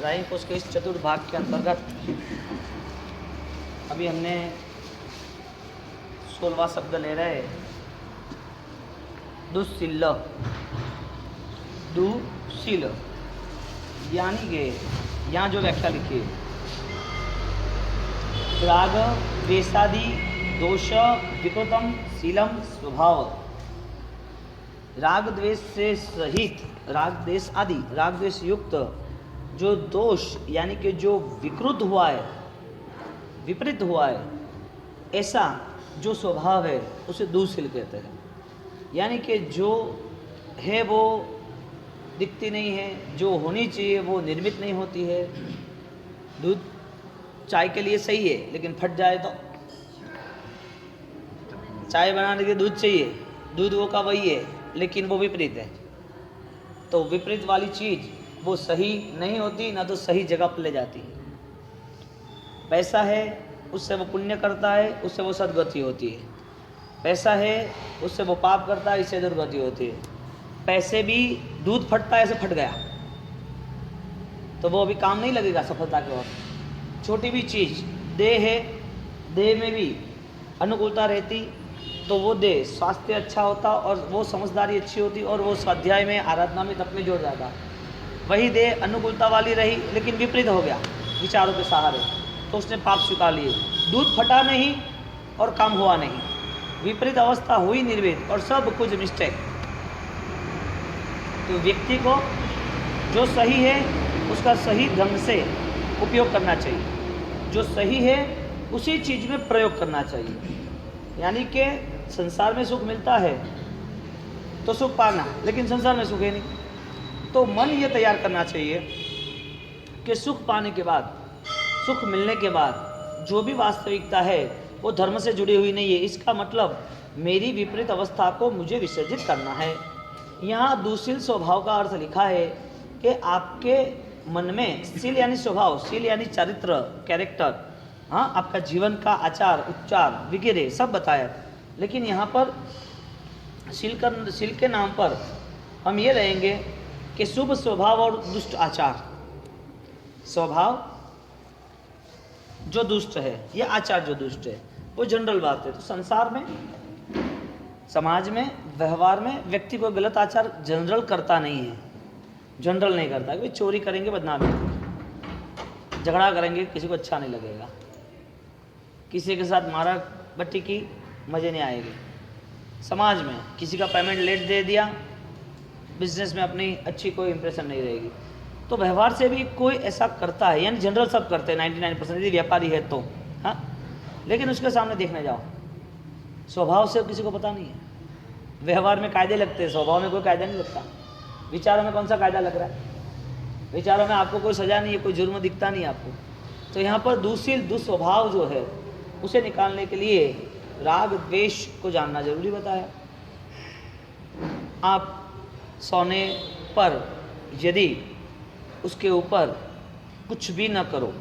राई कोश के इस चतुर्थ भाग के अंतर्गत अभी हमने 16वां शब्द ले रहे दुःशील। दुःशील यानी कि यहाँ जो व्याख्या लिखी है, राग द्वेषादि दोष विकृतम शीलम स्वभाव। राग द्वेष से सहित राग द्वेष आदि राग द्वेष युक्त जो दोष यानी कि जो विकृत हुआ है, विपरीत हुआ है, ऐसा जो स्वभाव है उसे दुःशील कहते हैं। यानी कि जो है वो दिखती नहीं है, जो होनी चाहिए वो निर्मित नहीं होती है। दूध चाय के लिए सही है लेकिन फट जाए तो, चाय बनाने के दूध चाहिए, दूध वो का वही है लेकिन वो विपरीत है। तो विपरीत वाली चीज़ वो सही नहीं होती, ना तो सही जगह पर ले जाती है। पैसा है उससे वो पुण्य करता है, उससे वो सद्गति होती है। पैसा है उससे वो पाप करता है, इससे दुर्गति होती है। पैसे भी दूध फटता है, ऐसे फट गया तो वो अभी काम नहीं लगेगा सफलता की ओर। छोटी भी चीज़ देह है, देह में भी अनुकूलता रहती तो वो देह स्वास्थ्य अच्छा होता और वो समझदारी अच्छी होती और वो स्वाध्याय में आराधना में तप में जोड़ जाता। वही देह अनुकूलता वाली रही लेकिन विपरीत हो गया विचारों के सहारे, तो उसने पाप स्वीकार लिए। दूध फटा नहीं और काम हुआ नहीं, विपरीत अवस्था हुई निर्वेद और सब कुछ मिस्टेक। तो व्यक्ति को जो सही है उसका सही ढंग से उपयोग करना चाहिए, जो सही है उसी चीज़ में प्रयोग करना चाहिए। यानी कि संसार में सुख मिलता है तो सुख पाना, लेकिन संसार में सुख है नहीं। तो मन ये तैयार करना चाहिए कि सुख पाने के बाद, सुख मिलने के बाद जो भी वास्तविकता है वो धर्म से जुड़ी हुई नहीं है। इसका मतलब मेरी विपरीत अवस्था को मुझे विसर्जित करना है। यहाँ दुःशील स्वभाव का अर्थ लिखा है कि आपके मन में शील यानी स्वभाव, शील यानी चरित्र, कैरेक्टर, हाँ, आपका जीवन का आचार उच्चार वगैरह सब बताया। लेकिन यहाँ पर शील के नाम पर हम ये रहेंगे कि शुभ स्वभाव और दुष्ट आचार। स्वभाव जो दुष्ट है या आचार जो दुष्ट है वो जनरल बात है। तो संसार में, समाज में, व्यवहार में व्यक्ति को गलत आचार जनरल करता नहीं है, जनरल नहीं करता। कि चोरी करेंगे बदनामी, झगड़ा करेंगे किसी को अच्छा नहीं लगेगा, किसी के साथ मारा बट्टी की मज़े नहीं आएगी। समाज में किसी का पेमेंट लेट दे दिया, बिजनेस में अपनी अच्छी कोई इंप्रेशन नहीं रहेगी। तो व्यवहार से भी कोई ऐसा करता है, यानी जनरल सब करते हैं 99%, यदि व्यापारी है तो, हाँ। लेकिन उसके सामने देखने जाओ, स्वभाव से किसी को पता नहीं है। व्यवहार में कायदे लगते हैं, स्वभाव में कोई कायदा नहीं लगता। विचारों में कौन सा कायदा लग रहा है? विचारों में आपको कोई सजा नहीं है, कोई जुर्म दिखता नहीं आपको। तो यहाँ पर दुःशील दुस्वभाव जो है उसे निकालने के लिए राग द्वेष को जानना जरूरी बताया। आप सोने पर यदि उसके ऊपर कुछ भी न करो,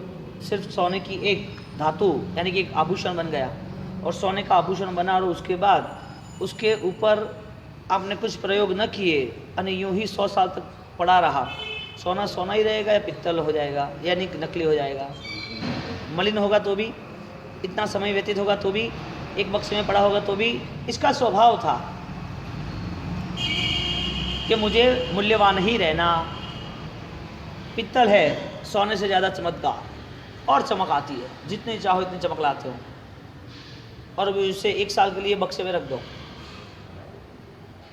सिर्फ सोने की एक धातु यानी कि एक आभूषण बन गया और सोने का आभूषण बना और उसके बाद उसके ऊपर आपने कुछ प्रयोग न किए और यूँ ही 100 साल तक पड़ा रहा, सोना सोना ही रहेगा या पित्तल हो जाएगा यानी नकली हो जाएगा, मलिन होगा तो भी, इतना समय व्यतीत होगा तो भी, एक बक्से में पड़ा होगा तो भी। इसका स्वभाव था कि मुझे मूल्यवान ही रहना। पित्तल है सोने से ज़्यादा चमकदार और चमक आती है, जितनी चाहो इतनी चमक लाते हो, और उसे 1 साल के लिए बक्से में रख दो,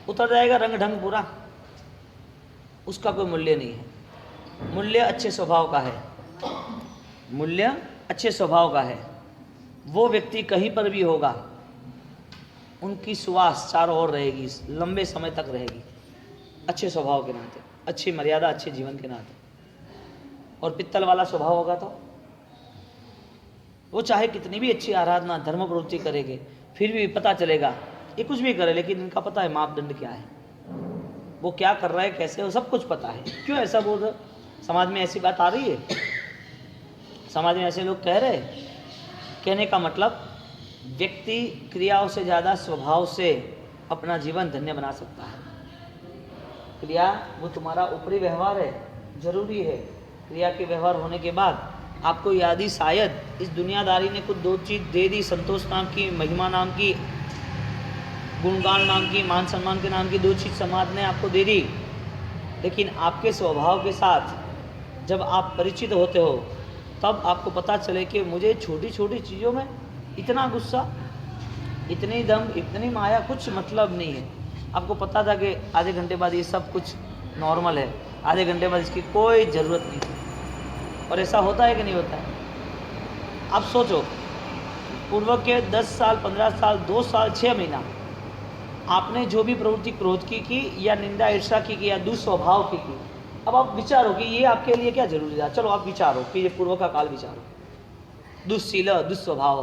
उतर जाएगा रंग ढंग पूरा, उसका कोई मूल्य नहीं है। मूल्य अच्छे स्वभाव का है, मूल्य अच्छे स्वभाव का है। वो व्यक्ति कहीं पर भी होगा, उनकी सुवास चारों ओर रहेगी, लंबे समय तक रहेगी, अच्छे स्वभाव के नाते, अच्छी मर्यादा, अच्छे जीवन के नाते। और पित्तल वाला स्वभाव होगा तो वो चाहे कितनी भी अच्छी आराधना धर्म प्रवृत्ति करेंगे, फिर भी पता चलेगा ये कुछ भी करे, लेकिन इनका पता है मापदंड क्या है, वो क्या कर रहा है, कैसे, वो सब कुछ पता है। क्यों ऐसा बोल रहे? समाज में ऐसी बात आ रही है, समाज में ऐसे लोग कह रहे। कहने का मतलब व्यक्ति क्रियाओं से ज़्यादा स्वभाव से अपना जीवन धन्य बना सकता है। क्रिया वो तुम्हारा ऊपरी व्यवहार है, जरूरी है, क्रिया के व्यवहार होने के बाद आपको यादी शायद इस दुनियादारी ने कुछ दो चीज़ दे दी, संतोष नाम की, महिमा नाम की, गुणगान नाम की, मान सम्मान के नाम की दो चीज़ समाज ने आपको दे दी। लेकिन आपके स्वभाव के साथ जब आप परिचित होते हो तब आपको पता चले कि मुझे छोटी छोटी चीज़ों में इतना गुस्सा, इतनी दम, इतनी माया, कुछ मतलब नहीं है। आपको पता था कि आधे घंटे बाद ये सब कुछ नॉर्मल है, आधे घंटे बाद इसकी कोई ज़रूरत नहीं। और ऐसा होता है कि नहीं होता है? अब सोचो, पूर्व के 10 साल, 15 साल, 2 साल, 6 महीना आपने जो भी प्रवृत्ति क्रोध की या निंदा ईर्ष्या की या दुस्वभाव की। अब आप विचारो कि ये आपके लिए क्या जरूरी था। चलो आप विचारो कि ये पूर्व का काल विचारो, दुस्शील, दुस्वभाव।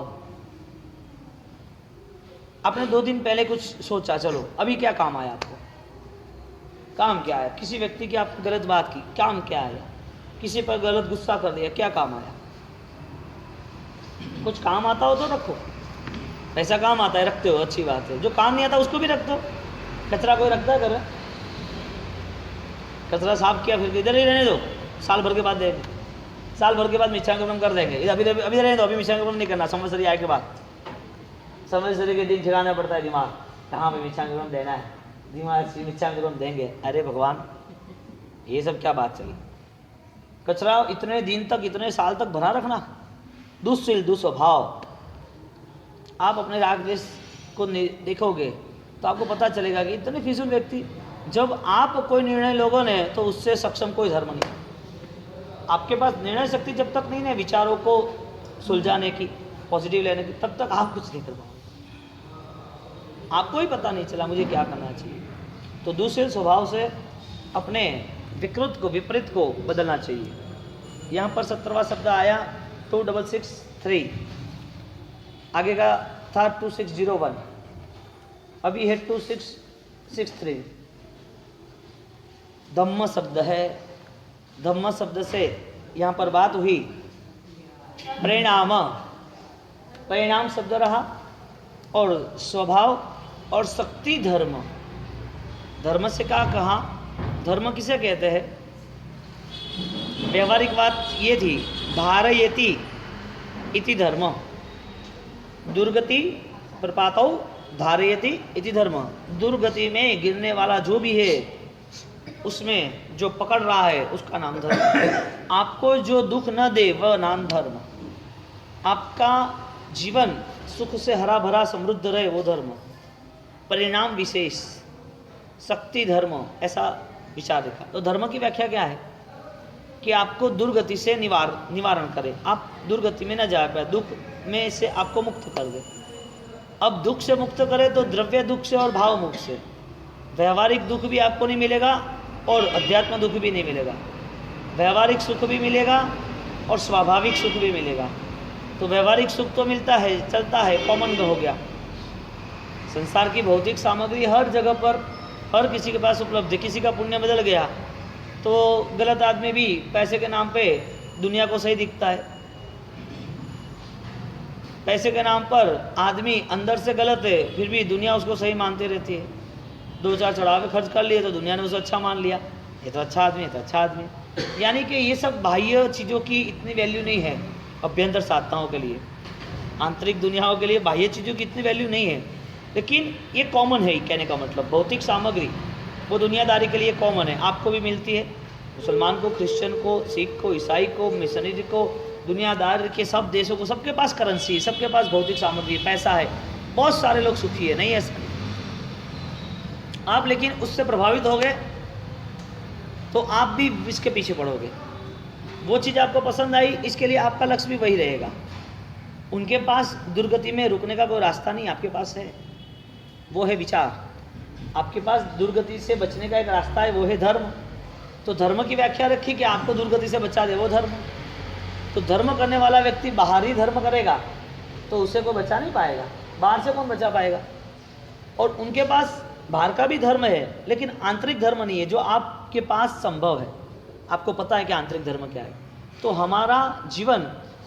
आपने 2 दिन पहले कुछ सोचा, चलो अभी क्या काम आया आपको? काम क्या आया? किसी व्यक्ति की आपने गलत बात की, काम क्या आया? किसी पर गलत गुस्सा कर दिया, क्या काम आया? कुछ काम आता हो तो रखो, पैसा काम आता है, रखते हो, अच्छी बात है। जो काम नहीं आता उसको भी रख दो। कचरा कोई रखता है घर में? कचरा साफ किया फिर इधर ही रहने दो, साल भर के बाद देंगे, साल भर के बाद मिच्छांकर्म कर देंगे। अभी अभी रहने दो, अभी मिच्छांकर्म नहीं करना, संवत्सरी आए के बाद। संवत्सरी के दिन ठिकाना पड़ता है दिमाग, कहाँ पे मिच्छांकर्म देना है, दिमाग मिच्छांकर्म देंगे। अरे भगवान, ये सब क्या बात चली? कचरा इतने दिन तक, इतने साल तक भरा रखना, दुस्शील, दुस्वभाव। आप अपने राग द्वेष को देखोगे तो आपको पता चलेगा कि इतने फिजूल व्यक्ति, जब आप कोई निर्णय लोगों ने तो उससे सक्षम कोई धर्म नहीं। आपके पास निर्णय शक्ति जब तक नहीं है विचारों को सुलझाने की, पॉजिटिव लेने की, तब तक आप कुछ नहीं कर पाओगे। आपको ही पता नहीं चला मुझे क्या करना चाहिए। तो दुस्शील स्वभाव से अपने विकृत को, विपरीत को बदलना चाहिए। यहाँ पर 17वां शब्द आया 2663, आगे का था 2601, अभी है 2663। धम्म शब्द है। धम्म शब्द से यहाँ पर बात हुई परिणाम, परिणाम शब्द रहा, और स्वभाव और शक्ति धर्म। धर्म से क्या कहा? धर्म किसे कहते हैं? व्यवहारिक बात ये थी, धारयति इति धर्म, दुर्गति प्रपातौ धारयति इति धर्म। दुर्गति में गिरने वाला जो भी है, उसमें जो पकड़ रहा है उसका नाम धर्म। आपको जो दुख न दे वह नाम धर्म। आपका जीवन सुख से हरा भरा समृद्ध रहे वो धर्म। परिणाम विशेष, शक्ति धर्म, ऐसा विचार देखा। तो धर्म की व्याख्या क्या है? कि आपको दुर्गति से निवारण करे, आप दुर्गति में न जा पाए, दुख में से आपको मुक्त कर दे। अब दुख से मुक्त करे तो द्रव्य दुख से और भाव मुक्त से। व्यवहारिक दुख भी आपको नहीं मिलेगा और अध्यात्म दुख भी नहीं मिलेगा। व्यवहारिक सुख भी मिलेगा और स्वाभाविक सुख भी मिलेगा। तो व्यवहारिक सुख तो मिलता है, चलता है, कॉमन हो गया। संसार की भौतिक सामग्री हर जगह पर, हर किसी के पास उपलब्ध है। किसी का पुण्य बदल गया तो गलत आदमी भी पैसे के नाम पे दुनिया को सही दिखता है। पैसे के नाम पर आदमी अंदर से गलत है, फिर भी दुनिया उसको सही मानती रहती है। 2-4 चढ़ावे खर्च कर लिए तो दुनिया ने उसे अच्छा मान लिया, ये तो अच्छा आदमी है, तो अच्छा आदमी। यानी कि ये सब बाह्य चीज़ों की इतनी वैल्यू नहीं है अभ्यंतर साधनाओं के लिए, आंतरिक दुनियाओं के लिए बाह्य चीज़ों की इतनी वैल्यू नहीं है। लेकिन ये कॉमन है, कहने का मतलब भौतिक सामग्री वो दुनियादारी के लिए कॉमन है, आपको भी मिलती है, मुसलमान को, क्रिश्चियन को, सिख को, ईसाई को, मिशनरी को, दुनियादार के सब देशों को, सबके पास करेंसी है, सबके पास भौतिक सामग्री, पैसा है, बहुत सारे लोग सुखी है, नहीं ऐसा नहीं। आप लेकिन उससे प्रभावित हो गए तो आप भी इसके पीछे पड़ोगे। वो चीज़ आपको पसंद आई, इसके लिए आपका लक्ष्य भी वही रहेगा। उनके पास दुर्गति में रुकने का कोई रास्ता नहीं, आपके पास है, वो है विचार। आपके पास दुर्गति से बचने का एक रास्ता है, वो है धर्म। तो धर्म की व्याख्या रखी कि आपको दुर्गति से बचा दे वो धर्म। तो धर्म करने वाला व्यक्ति बाहरी धर्म करेगा तो उसे कोई बचा नहीं पाएगा, बाहर से कौन बचा पाएगा। और उनके पास बाहर का भी धर्म है लेकिन आंतरिक धर्म नहीं है, जो आपके पास संभव है। आपको पता है कि आंतरिक धर्म क्या है। तो हमारा जीवन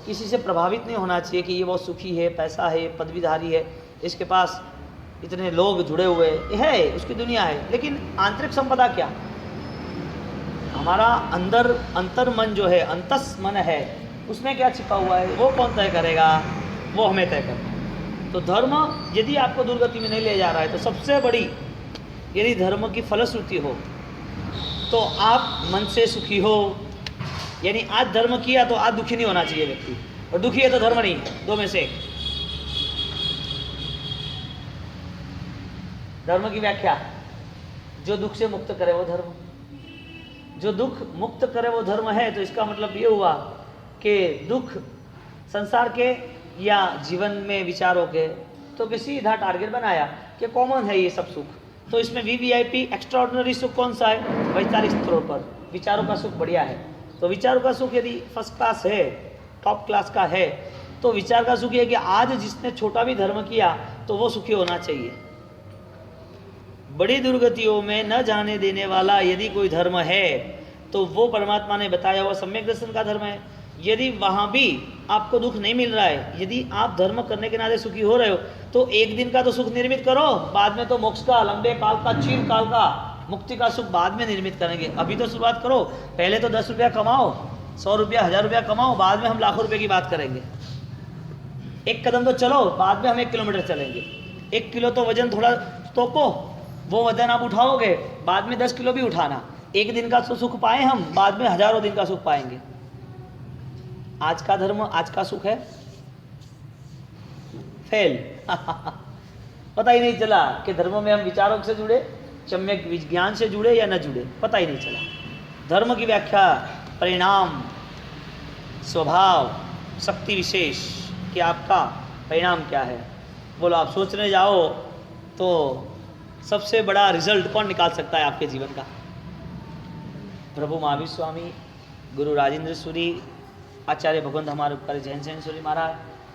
किसी से प्रभावित नहीं होना चाहिए कि ये बहुत सुखी है, पैसा है, पदवीधारी है, इसके पास इतने लोग जुड़े हुए है, उसकी दुनिया है, लेकिन आंतरिक संपदा क्या। हमारा अंदर अंतर मन जो है, अंतस मन है, उसमें क्या छिपा हुआ है, वो कौन तय करेगा? वो हमें तय करना है। तो धर्म यदि आपको दुर्गति में नहीं ले जा रहा है, तो सबसे बड़ी यदि धर्म की फलश्रुति हो तो आप मन से सुखी हो। यानी आज धर्म किया तो आज दुखी नहीं होना चाहिए व्यक्ति, और दुखी है तो धर्म नहीं है, दो में से एक। धर्म की व्याख्या, जो दुख से मुक्त करे वो धर्म, जो दुख मुक्त करे वो धर्म है। तो इसका मतलब ये हुआ कि दुख संसार के या जीवन में विचारों के, तो किसी सीधा टारगेट बनाया कि कॉमन है ये सब सुख, तो इसमें वीवीआईपी एक्स्ट्राऑर्डिनरी सुख कौन सा है? वैचारिक स्तरों पर विचारों का सुख बढ़िया है। तो विचारों का सुख यदि फर्स्ट क्लास है, टॉप क्लास का है, तो विचार का सुख ये है कि आज जिसने छोटा भी धर्म किया तो वो सुखी होना चाहिए। बड़ी दुर्गतियों में न जाने देने वाला यदि कोई धर्म है तो वो परमात्मा ने बताया हुआ सम्यक दर्शन का धर्म है। यदि वहाँ भी आपको दुख नहीं मिल रहा है, यदि आप धर्म करने के नाते सुखी हो रहे हो, तो एक दिन का तो सुख निर्मित करो, बाद में तो मोक्ष का, लंबे काल का, चीर काल का, मुक्ति का सुख बाद में निर्मित करेंगे। अभी तो शुरुआत करो, पहले तो 10 रुपया कमाओ, 100 रुपया, 1000 रुपया कमाओ, बाद में हम लाखों रुपये की बात करेंगे। एक कदम तो चलो, बाद में हम 1 किलोमीटर चलेंगे। 1 किलो तो वजन थोड़ा तोपो, वो वजन आप उठाओगे, बाद में 10 किलो भी उठाना। एक दिन का सुख पाए हम, बाद में हजारों दिन का सुख पाएंगे। आज का धर्म, आज का सुख है फेल। पता ही नहीं चला कि धर्म में हम विचारों से जुड़े, सम्यक विज्ञान से जुड़े या न जुड़े, पता ही नहीं चला। धर्म की व्याख्या परिणाम, स्वभाव, शक्ति विशेष कि आपका परिणाम क्या है। बोलो आप सोचने जाओ तो सबसे बड़ा रिजल्ट कौन निकाल सकता है आपके जीवन का? प्रभु महावीर स्वामी, गुरु राजेंद्र सूरी, आचार्य भगवंत हमारे उपकारी जैन सेन सूरी महाराज,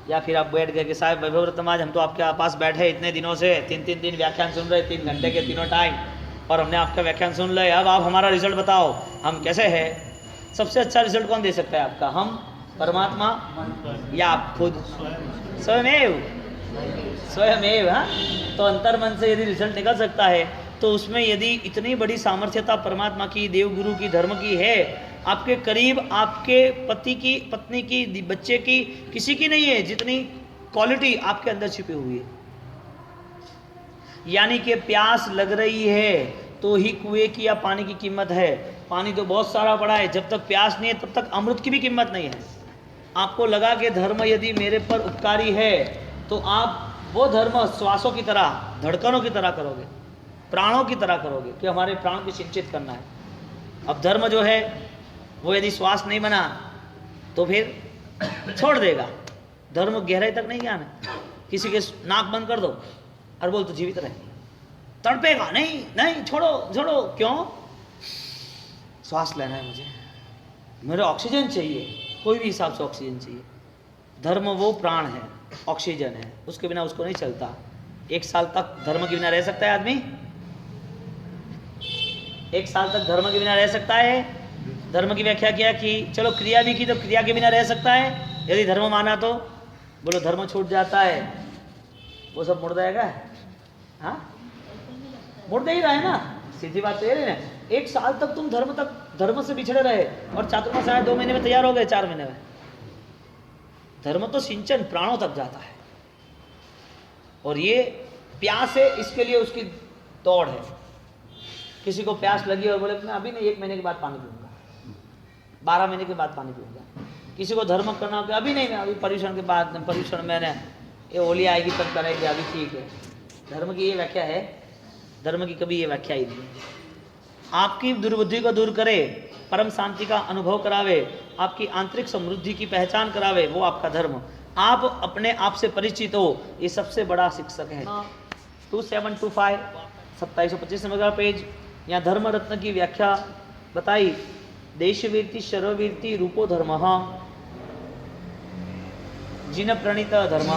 या फिर आप बैठ गए कि साहब वैभव रत्नमाज हम तो आपके पास बैठे इतने दिनों से, 3-3 दिन व्याख्यान सुन रहे, 3 घंटे के तीनों टाइम, और हमने आपका व्याख्यान सुन लिया, अब आप हमारा रिजल्ट बताओ हम कैसे है? सबसे अच्छा रिजल्ट कौन दे सकता है आपका? हम, परमात्मा, या आप खुद? स्वयमेव, स्वयमेव। हाँ, तो अंतर मन से यदि रिजल्ट निकल सकता है तो उसमें यदि इतनी बड़ी सामर्थ्यता परमात्मा की, देव गुरु की, धर्म की है, आपके करीब आपके पति की, पत्नी की, बच्चे की, किसी की नहीं है जितनी क्वालिटी आपके अंदर छिपी हुई है। यानी कि प्यास लग रही है तो ही कुएं की या पानी की कीमत है। पानी तो बहुत सारा पड़ा है, जब तक प्यास नहीं है तब तक अमृत की भी कीमत नहीं है। आपको लगा कि धर्म यदि मेरे पर उपकारी है तो आप वो धर्म श्वासों की तरह, धड़कनों की तरह करोगे, प्राणों की तरह करोगे कि हमारे प्राण को सिंचित करना है। अब धर्म जो है वो यदि श्वास नहीं बना तो फिर छोड़ देगा। धर्म गहराई तक नहीं जाना। किसी के नाक बंद कर दो और बोल तो जीवित रहे, तड़पेगा नहीं, नहीं, छोड़ो छोड़ो। क्यों? श्वास लेना है मुझे, मेरे ऑक्सीजन चाहिए, कोई भी हिसाब से ऑक्सीजन चाहिए। धर्म वो प्राण है, ऑक्सीजन है, उसके बिना उसको नहीं चलता। 1 साल तक धर्म के बिना रह सकता है आदमी? 1 साल तक धर्म के बिना रह सकता है? धर्म की व्याख्या किया कि चलो क्रिया भी की तो क्रिया के बिना रह सकता है। यदि धर्म माना तो बोलो धर्म छूट जाता है, वो सब मुड़ जाएगा। हाँ, मुड़ दे ही रहा है ना, सीधी बात तो ये है। 1 साल तक तुम धर्म से बिछड़े रहे और चातुर्मास आया 2 महीने में तैयार हो गए, 4 महीने में। धर्म तो सिंचन प्राणों तक जाता है, और ये प्यास है, इसके लिए उसकी दौड़ है। किसी को प्यास लगी और बोले मैं अभी नहीं, 1 महीने के बाद पानी पीऊंगा, 12 महीने के बाद पानी पीऊंगा। किसी को धर्म करना हो कि अभी नहीं, मैं अभी पर्यूषण के बाद, पर्यूषण मैंने ये होली आएगी तब करेंगे, अभी ठीक है। धर्म की ये व्याख्या है? धर्म की कभी ये व्याख्या ही नहीं है। आपकी दुर्बुद्धि को दूर करे, परम शांति का अनुभव करावे, आपकी आंतरिक समृद्धि की पहचान करावे, वो आपका धर्म। आप अपने आप से परिचित हो, ये सबसे बड़ा शिक्षक है। 2725 2725 नंबर का पेज, यहाँ धर्म रत्न की व्याख्या बताई। देशवीर्ति शर्ववीर्ति रूपो धर्म, जिन प्रणीत धर्म,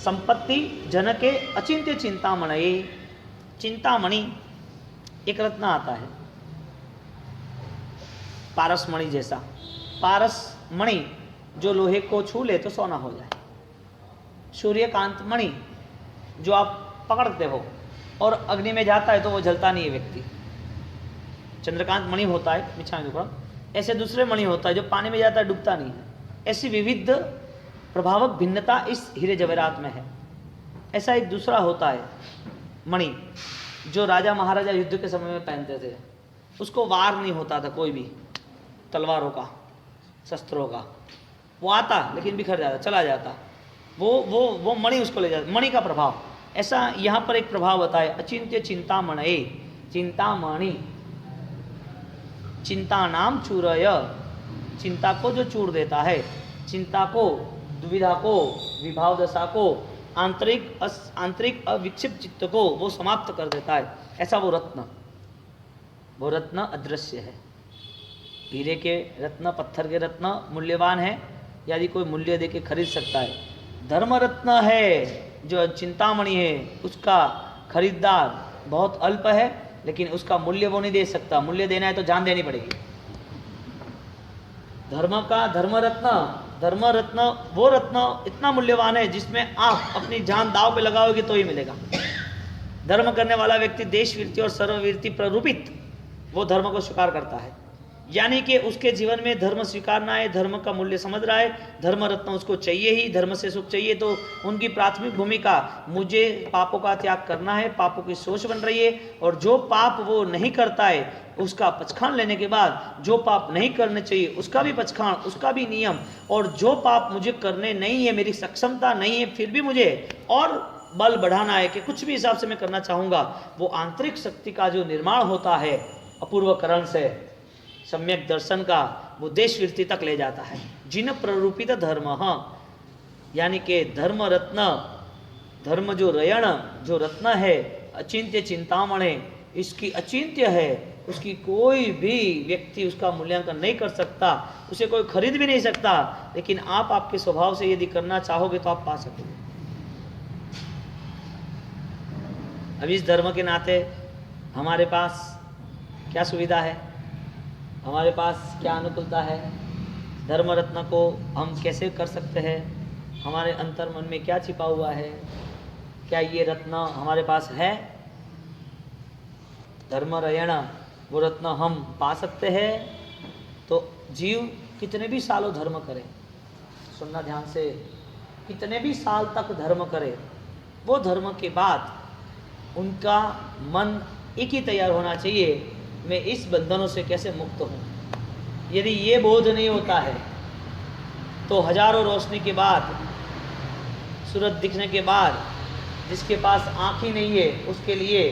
संपत्ति जनके अचिंत्य चिंतामणये। चिंतामणि एक रत्न आता है, पारसमणि जैसा। पारसमणि जो लोहे को छू ले तो सोना हो जाए। सूर्यकांत मणि जो आप पकड़ते हो और अग्नि में जाता है तो वो जलता नहीं है व्यक्ति। चंद्रकांत मणि होता है मिच्छामि दुक्कड़म, ऐसे दूसरे मणि होता है जो पानी में जाता है डूबता नहीं है। ऐसी विविध प्रभावक भिन्नता इस हीरे जवाहरात में है। ऐसा एक दूसरा होता है मणि जो राजा महाराजा युद्ध के समय में पहनते थे, उसको वार नहीं होता था कोई भी तलवारों का, शस्त्रों का, वो आता लेकिन बिखर जाता, चला जाता, वो मणि उसको ले जाता, मणि का प्रभाव। ऐसा यहाँ पर एक प्रभाव बताया, अचिंत्य चिंतामणये, चिंतामणि, चिंता नाम चूरय, चिंता को जो चूर देता है, चिंता को, दुविधा को, विभाव दशा को, आंतरिक अविक्षिप्त चित्त को वो समाप्त कर देता है। ऐसा वो रत्न अदृश्य है। हीरे के रत्न, पत्थर के रत्न मूल्यवान है, यदि कोई मूल्य दे के खरीद सकता है। धर्म रत्न है जो चिंतामणि है, उसका खरीदार बहुत अल्प है, लेकिन उसका मूल्य वो नहीं दे सकता। मूल्य देना है तो जान देनी पड़ेगी। धर्म रत्न वो रत्न इतना मूल्यवान है जिसमें आप अपनी जान दाव पे लगाओगे तो ही मिलेगा। धर्म करने वाला व्यक्ति देशवीरति और सर्ववीरति प्ररूपित वो धर्म को स्वीकार करता है, यानी कि उसके जीवन में धर्म स्वीकारना है, धर्म का मूल्य समझ रहा है, धर्म रत्न उसको चाहिए ही, धर्म से सुख चाहिए। तो उनकी प्राथमिक भूमिका मुझे पापों का त्याग करना है, पापों की सोच बन रही है, और जो पाप वो नहीं करता है उसका पचखान लेने के बाद जो पाप नहीं करने चाहिए उसका भी पचखान, उसका भी नियम, और जो पाप मुझे करने नहीं है, मेरी सक्षमता नहीं है, फिर भी मुझे और बल बढ़ाना है कि कुछ भी हिसाब से मैं करना चाहूँगा, वो आंतरिक शक्ति का जो निर्माण होता है अपूर्वकरण से, सम्यक दर्शन का, वो देशवीरति तक ले जाता है। जिन प्ररूपित धर्म, यानी कि धर्म रत्न, धर्म जो रयण, जो रत्न है, अचिंत्य चिंतामणि, इसकी अचिंत्य है, उसकी कोई भी व्यक्ति उसका मूल्यांकन नहीं कर सकता, उसे कोई खरीद भी नहीं सकता, लेकिन आप आपके स्वभाव से यदि करना चाहोगे तो आप पा सकोगे। अब इस धर्म के नाते हमारे पास क्या सुविधा है, हमारे पास क्या अनुकूलता है, धर्म रत्न को हम कैसे कर सकते हैं, हमारे अंतर मन में क्या छिपा हुआ है, क्या ये रत्न हमारे पास है, धर्म रयण वो रत्न हम पा सकते हैं। तो जीव कितने भी सालों धर्म करे, सुनना ध्यान से, कितने भी साल तक धर्म करे, वो धर्म के बाद उनका मन एक ही तैयार होना चाहिए, मैं इस बंधनों से कैसे मुक्त हूँ। यदि ये बोध नहीं होता है तो हजारों रोशनी के बाद, सूरज दिखने के बाद, जिसके पास आँख ही नहीं है उसके लिए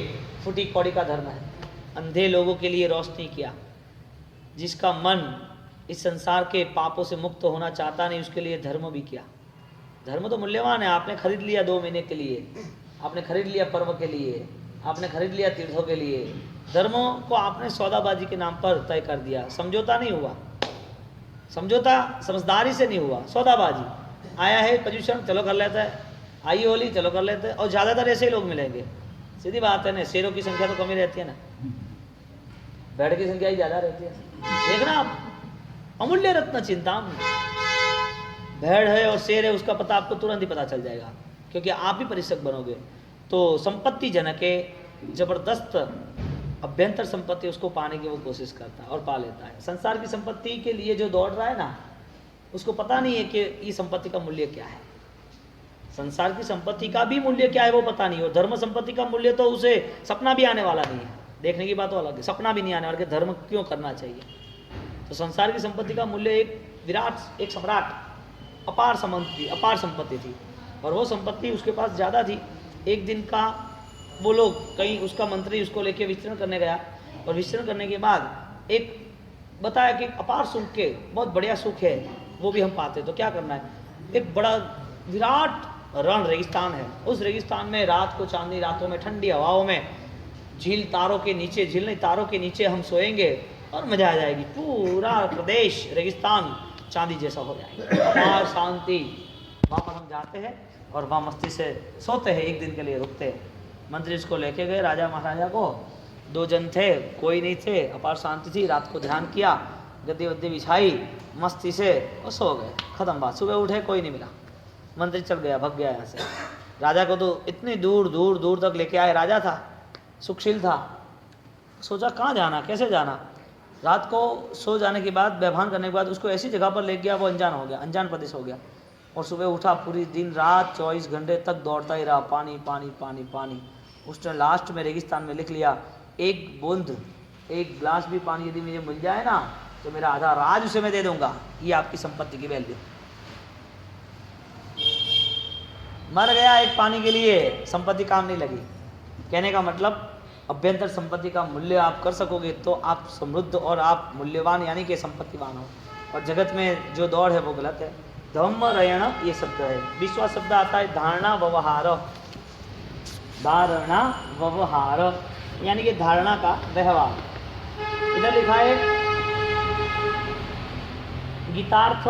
फूटी कौड़ी का धर्म है। अंधे लोगों के लिए रोशनी किया, जिसका मन इस संसार के पापों से मुक्त होना चाहता नहीं उसके लिए धर्म भी किया। धर्म तो मूल्यवान है, आपने खरीद लिया 2 महीने के लिए, आपने खरीद लिया पर्व के लिए, आपने खरीद लिया तीर्थों के लिए, धर्मों को आपने सौदाबाजी के नाम पर तय कर दिया। समझौता नहीं हुआ, समझौता समझदारी से नहीं हुआ, सौदाबाजी। आया है प्रदूषण, चलो कर लेते हैं, आई होली, चलो कर लेते हैं, और ज़्यादातर ऐसे ही लोग मिलेंगे। सीधी बात है ना, शेरों की संख्या तो कम ही रहती है ना, भेड़ की संख्या ही ज़्यादा रहती है। देखना आप, अमूल्य रत्न चिंता, भेड़ है और शेर है उसका पता आपको तुरंत ही पता चल जाएगा, क्योंकि आप भी परीक्षक बनोगे। तो संपत्ति जनक है, जबरदस्त अभ्यंतर संपत्ति उसको पाने की वो कोशिश करता है और पा लेता है। संसार की संपत्ति के लिए जो दौड़ रहा है ना, उसको पता नहीं है कि ये संपत्ति का मूल्य क्या है, संसार की संपत्ति का भी मूल्य क्या है वो पता नहीं। और धर्म संपत्ति का मूल्य तो उसे सपना भी आने वाला नहीं है, देखने की बात तो अलग है, सपना भी नहीं आने वाला कि धर्म क्यों करना चाहिए। तो संसार की संपत्ति का मूल्य एक विराट, एक सम्राट, अपार संपत्ति थी, और वो संपत्ति उसके पास ज़्यादा थी। एक दिन का वो लोग कहीं, उसका मंत्री उसको लेके विचरण करने गया, और विचरण करने के बाद एक बताया कि अपार सुख के, बहुत बढ़िया सुख है, वो भी हम पाते, तो क्या करना है। एक बड़ा विराट रण रेगिस्तान है, उस रेगिस्तान में रात को, चांदनी रातों में, ठंडी हवाओं में, झील तारों के नीचे, झील नहीं तारों के नीचे हम सोएंगे और मजा आ जाएगी। पूरा प्रदेश रेगिस्तान चांदी जैसा हो जाएगा, अपार शांति। वहाँ पर हम जाते हैं और वहाँ मस्ती से सोते हैं, एक दिन के लिए रुकते हैं। मंत्री इसको लेके गए राजा महाराजा को, 2 जन थे, कोई नहीं थे, अपार शांति थी। रात को ध्यान किया, गद्दी वद्दी बिछाई, मस्ती से और सो गए, खत्म बात। सुबह उठे, कोई नहीं मिला, मंत्री चल गया, भग गया यहाँ से। राजा को तो इतनी दूर दूर दूर तक लेके आए, राजा था, सुखशील था, सोचा कहाँ जाना, कैसे जाना। रात को सो जाने के बाद, व्यवहार करने के बाद उसको ऐसी जगह पर ले गया, वो अनजान हो गया, अनजान प्रदेश हो गया। और सुबह उठा, पूरी दिन रात 24 घंटे तक दौड़ता ही रहा, पानी पानी पानी पानी। उसने लास्ट में रेगिस्तान में लिख लिया, एक बूंद, एक गिलास भी पानी यदि मुझे मिल जाए ना, तो मेरा आधा राज उसे मैं दे दूंगा। ये आपकी संपत्ति की वैल्यू। मर गया एक पानी के लिए, संपत्ति काम नहीं लगी। कहने का मतलब अभ्यंतर संपत्ति का मूल्य आप कर सकोगे तो आप समृद्ध और आप मूल्यवान यानी कि संपत्तिवान हो। और जगत में जो दौड़ है वो गलत है। धम्म रयण ये शब्द है। विश्वास शब्द आता है धारणा व्यवहार, धारणा व्यवहार यानी कि धारणा का व्यवहार। इधर लिखा है गीतार्थ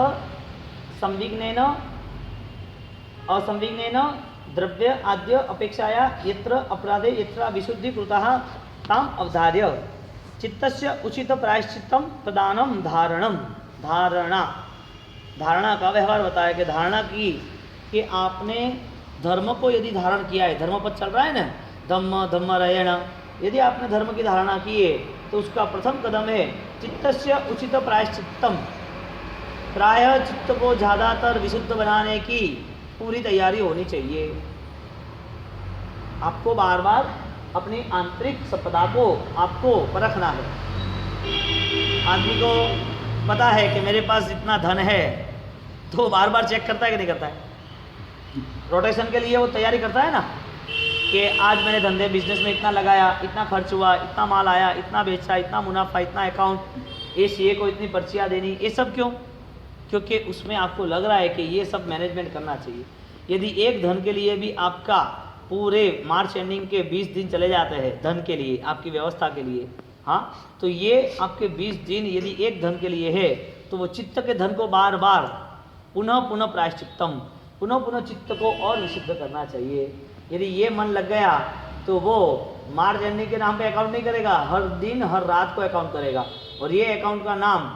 संविघ्नेन असंविघ्नेन द्रव्य आद्य अपेक्षाया यत्र अपराधे यत्र विशुद्धि कृतः ताम अवधार्य चित्तस्य उचित प्रायश्चित्तम प्रदानम धारणम। धारणा, धारणा का व्यवहार बताया कि धारणा की कि आपने धर्म को यदि धारण किया है, धर्म पर चल रहा है ना, धम्म धम्म रयण, यदि आपने धर्म की धारणा की है तो उसका प्रथम कदम है चित्तस्य उचित प्रायश्चित्तम। प्राय चित्त को ज़्यादातर विशुद्ध बनाने की पूरी तैयारी होनी चाहिए। आपको बार बार अपनी आंतरिक संपदा को आपको परखना है। आदमी को पता है कि मेरे पास इतना धन है, तो बार बार चेक करता है कि नहीं करता है। रोटेशन के लिए वो तैयारी करता है ना कि आज मैंने धंधे बिजनेस में इतना लगाया, इतना खर्च हुआ, इतना माल आया, इतना बेचा, इतना मुनाफा, इतना अकाउंट, ये सीए को इतनी पर्चियाँ देनी। ये सब क्यों? क्योंकि उसमें आपको लग रहा है कि ये सब मैनेजमेंट करना चाहिए। यदि एक धन के लिए भी आपका पूरे मार्च एंडिंग के 20 दिन चले जाते हैं धन के लिए, आपकी व्यवस्था के लिए, हाँ, तो ये आपके 20 दिन यदि एक धन के लिए है तो वो चित्त के धन को बार बार पुनः पुनः प्रायश्चित्तम, पुनः पुनः चित्त को और विशुद्ध करना चाहिए। यदि ये मन लग गया तो वो मार्च एंडिंग के नाम पे अकाउंट नहीं करेगा, हर दिन हर रात को अकाउंट करेगा। और ये अकाउंट का नाम,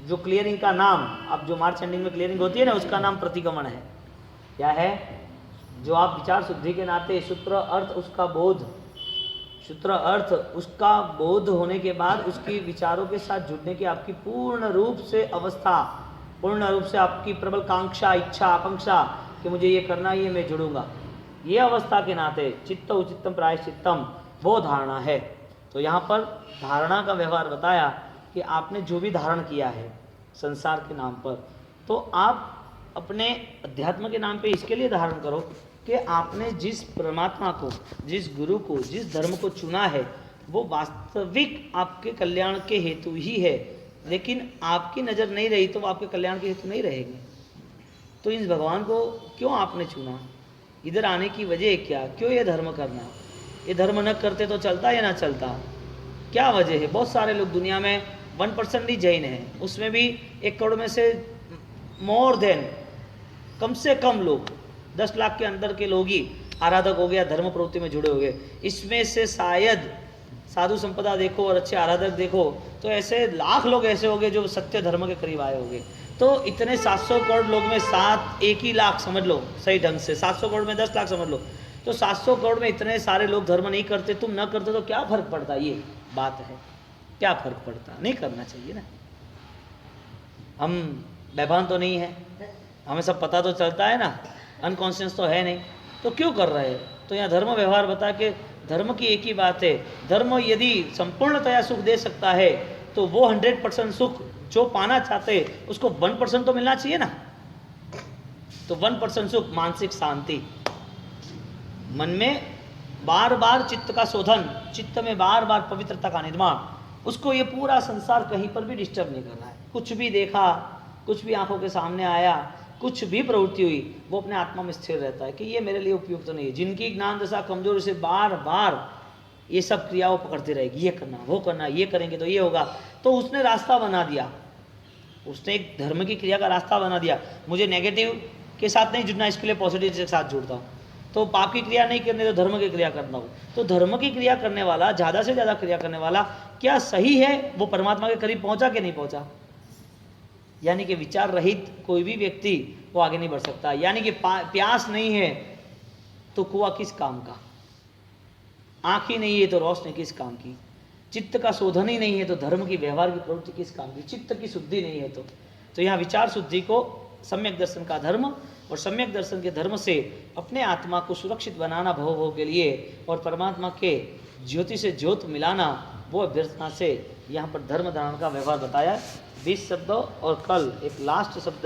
जो क्लियरिंग का नाम, अब जो मार्च एंडिंग में क्लियरिंग होती है ना, उसका नाम प्रतिगमन है। क्या है? जो आप विचार शुद्धि के नाते सूत्र अर्थ उसका बोध, सूत्र अर्थ उसका बोध होने के बाद उसकी विचारों के साथ जुड़ने की आपकी पूर्ण रूप से अवस्था, पूर्ण रूप से आपकी प्रबल कांक्षा, इच्छा, आकांक्षा कि मुझे ये करना, ये मैं जुड़ूंगा, ये अवस्था के नाते चित्त उचितम प्रायश्चित्तम वो धारणा है। तो यहाँ पर धारणा का व्यवहार बताया कि आपने जो भी धारण किया है संसार के नाम पर, तो आप अपने अध्यात्म के नाम पे इसके लिए धारण करो कि आपने जिस परमात्मा को, जिस गुरु को, जिस धर्म को चुना है वो वास्तविक आपके कल्याण के हेतु ही है। लेकिन आपकी नज़र नहीं रही तो वो आपके कल्याण के हेतु नहीं रहेंगे। तो इस भगवान को क्यों आपने चुना? इधर आने की वजह क्या? क्यों ये धर्म करना? ये धर्म न करते तो चलता या ना चलता? क्या वजह है? बहुत सारे लोग दुनिया में 1% ही जैन हैं, उसमें भी 1 करोड़ में से मोर देन कम से कम लोग 10 लाख के अंदर के लोग ही आराधक हो गया, धर्म प्रवृत्ति में जुड़े हो गए। इसमें से शायद साधु संपदा देखो और अच्छे आराधक देखो तो ऐसे लाख लोग ऐसे हो गए जो सत्य धर्म के करीब आए होंगे। तो इतने 700 करोड़ लोग में 1 ही लाख समझ लो, सही ढंग से 700 करोड़ में 10 लाख समझ लो, तो 700 करोड़ में इतने सारे लोग धर्म नहीं करते, तुम न करते तो क्या फर्क पड़ता? ये बात है, क्या फर्क पड़ता? नहीं करना चाहिए ना। हम बेभान तो नहीं है, हमें सब पता तो चलता है ना, अनकॉन्शियस तो है नहीं, तो क्यों कर रहे हैं? तो यहाँ धर्म व्यवहार बता के धर्म की एक ही बात है, धर्म यदि संपूर्णतया सुख दे सकता है तो वो 100% सुख जो पाना चाहते उसको 1% तो मिलना चाहिए ना। तो 1% सुख, मानसिक शांति, मन में बार बार चित्त का शोधन, चित्त में बार बार पवित्रता का निर्माण, उसको ये पूरा संसार कहीं पर भी डिस्टर्ब नहीं कर रहा है। कुछ भी देखा, कुछ भी आंखों के सामने आया, कुछ भी प्रवृत्ति हुई, वो अपने आत्मा में स्थिर रहता है कि ये मेरे लिए उपयुक्त तो नहीं है। जिनकी ज्ञान दशा कमजोर से बार बार ये सब क्रियाओं पकड़ती रहेगी, ये करना, वो करना, ये करेंगे तो ये होगा, तो उसने रास्ता बना दिया, उसने एक धर्म की क्रिया का रास्ता बना दिया। मुझे नेगेटिव के साथ नहीं जुड़ना, इसके लिए पॉजिटिव के साथ जुड़ता हूँ। तो पाप की क्रिया नहीं करने तो धर्म की क्रिया करना हो, तो धर्म की क्रिया करने वाला, ज़्यादा से ज़्यादा क्रिया करने वाला क्या सही है? वो परमात्मा के करीब पहुँचा कि नहीं पहुँचा? यानी कि विचार रहित कोई भी व्यक्ति वो आगे नहीं बढ़ सकता। यानी कि प्यास नहीं है तो कुआं किस काम का, आँख ही नहीं है तो रोशनी किस काम की। चित्त का शोधन ही नहीं है तो धर्म की व्यवहार की प्रवृत्ति किस काम की? चित्त की शुद्धि नहीं है तो यहाँ विचार शुद्धि को सम्यक दर्शन का धर्म और सम्यक दर्शन के धर्म से अपने आत्मा को सुरक्षित बनाना भव के लिए और परमात्मा के ज्योति से ज्योत मिलाना, वो अभ्यर्थना से यहाँ पर धर्म धारण का व्यवहार बताया। 20 शब्दों और कल एक लास्ट शब्द